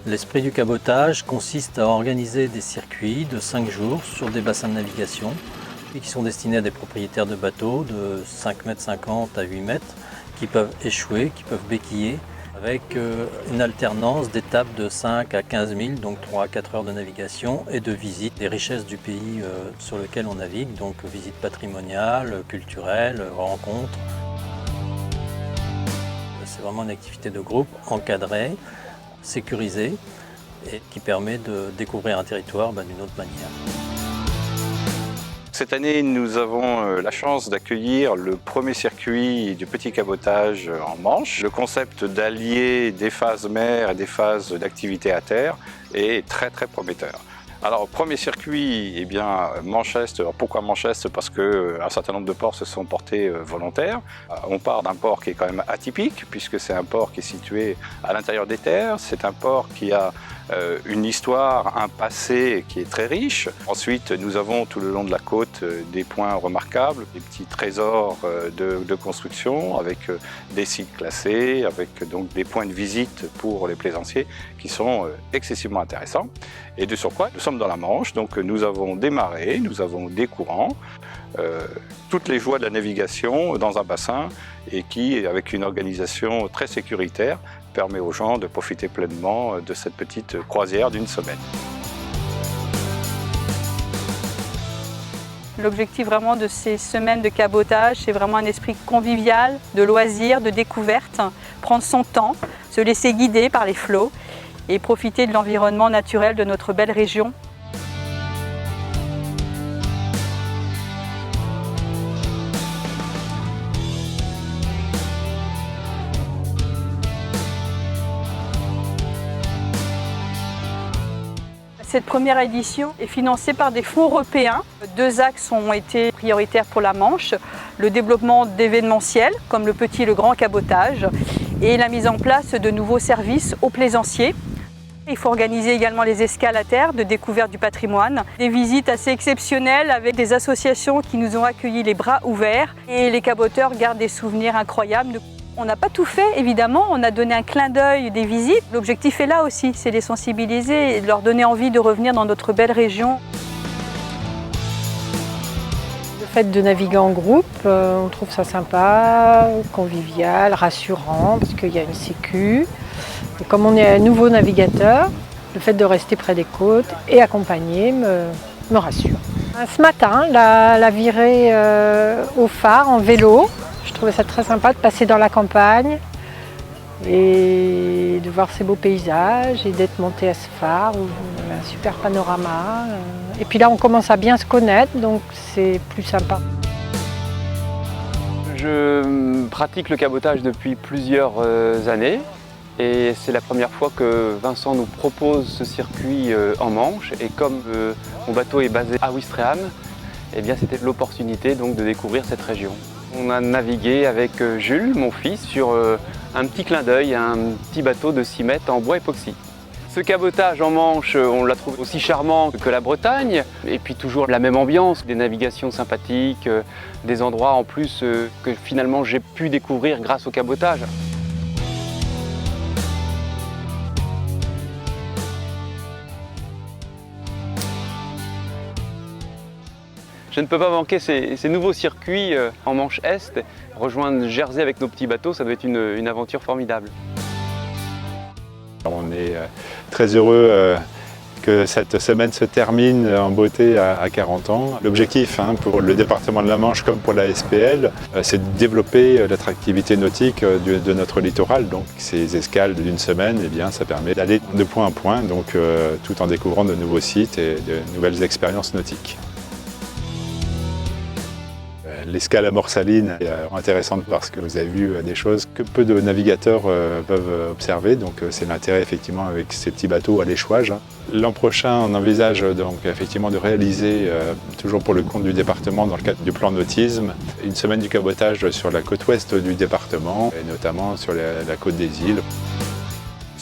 L'esprit du cabotage consiste à organiser des circuits de 5 jours sur des bassins de navigation et qui sont destinés à des propriétaires de bateaux de 5,50 m à 8 mètres qui peuvent échouer, qui peuvent béquiller avec une alternance d'étapes de 5 à 15 000, donc 3 à 4 heures de navigation et de visite des richesses du pays sur lequel on navigue, donc visite patrimoniale, culturelle, rencontres. C'est vraiment une activité de groupe encadrée, sécurisée et qui permet de découvrir un territoire d'une autre manière. Cette année, nous avons la chance d'accueillir le premier circuit du petit cabotage en Manche. Le concept d'allier des phases mer et des phases d'activité à terre est très prometteur. Alors, premier circuit, eh bien, Manche-Est. Alors, pourquoi Manche-Est? Parce qu'un certain nombre de ports se sont portés volontaires. On part d'un port qui est quand même atypique, puisque c'est un port qui est situé à l'intérieur des terres. C'est un port qui a une histoire, un passé qui est très riche. Ensuite, nous avons tout le long de la côte des points remarquables, des petits trésors de construction, avec des sites classés, avec donc des points de visite pour les plaisanciers qui sont excessivement intéressants. Et de surcroît, nous sommes dans la Manche, donc nous avons des marées, nous avons des courants, toutes les joies de la navigation dans un bassin et qui, avec une organisation très sécuritaire, permet aux gens de profiter pleinement de cette petite croisière d'une semaine. L'objectif vraiment de ces semaines de cabotage, c'est vraiment un esprit convivial, de loisir, de découverte, prendre son temps, se laisser guider par les flots et profiter de l'environnement naturel de notre belle région. Cette première édition est financée par des fonds européens. 2 axes ont été prioritaires pour la Manche, le développement d'événementiels comme le petit et le grand cabotage et la mise en place de nouveaux services aux plaisanciers. Il faut organiser également les escales à terre de découverte du patrimoine, des visites assez exceptionnelles avec des associations qui nous ont accueillis les bras ouverts et les caboteurs gardent des souvenirs incroyables. On n'a pas tout fait, évidemment, on a donné un clin d'œil des visites. L'objectif est là aussi, c'est de les sensibiliser et de leur donner envie de revenir dans notre belle région. Le fait de naviguer en groupe, on trouve ça sympa, convivial, rassurant, parce qu'il y a une sécu. Et comme on est un nouveau navigateur, le fait de rester près des côtes et accompagné me rassure. Ce matin, la virée au phare en vélo. Je trouvais ça très sympa de passer dans la campagne et de voir ces beaux paysages et d'être monté à ce phare où on a un super panorama. Et puis là, on commence à bien se connaître, donc c'est plus sympa. Je pratique le cabotage depuis plusieurs années et c'est la première fois que Vincent nous propose ce circuit en Manche. Et comme mon bateau est basé à Ouistreham, eh bien c'était l'opportunité donc de découvrir cette région. On a navigué avec Jules, mon fils, sur un petit clin d'œil, un petit bateau de 6 mètres en bois époxy. Ce cabotage en Manche, on l'a trouvé aussi charmant que la Bretagne. Et puis toujours la même ambiance, des navigations sympathiques, des endroits en plus que finalement j'ai pu découvrir grâce au cabotage. Je ne peux pas manquer ces nouveaux circuits en Manche Est. Rejoindre Jersey avec nos petits bateaux, ça doit être une aventure formidable. On est très heureux que cette semaine se termine en beauté à 40 ans. L'objectif pour le département de la Manche comme pour la SPL, c'est de développer l'attractivité nautique de notre littoral. Donc ces escales d'une semaine, eh bien, ça permet d'aller de point à point, donc, tout en découvrant de nouveaux sites et de nouvelles expériences nautiques. L'escale à Morsaline est intéressante parce que vous avez vu des choses que peu de navigateurs peuvent observer. Donc c'est l'intérêt effectivement avec ces petits bateaux à l'échouage. L'an prochain, on envisage donc effectivement de réaliser, toujours pour le compte du département dans le cadre du plan nautisme, une semaine du cabotage sur la côte ouest du département et notamment sur la côte des îles.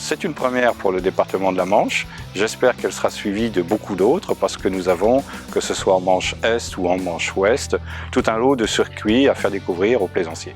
C'est une première pour le département de la Manche. J'espère qu'elle sera suivie de beaucoup d'autres parce que nous avons, que ce soit en Manche Est ou en Manche Ouest, tout un lot de circuits à faire découvrir aux plaisanciers.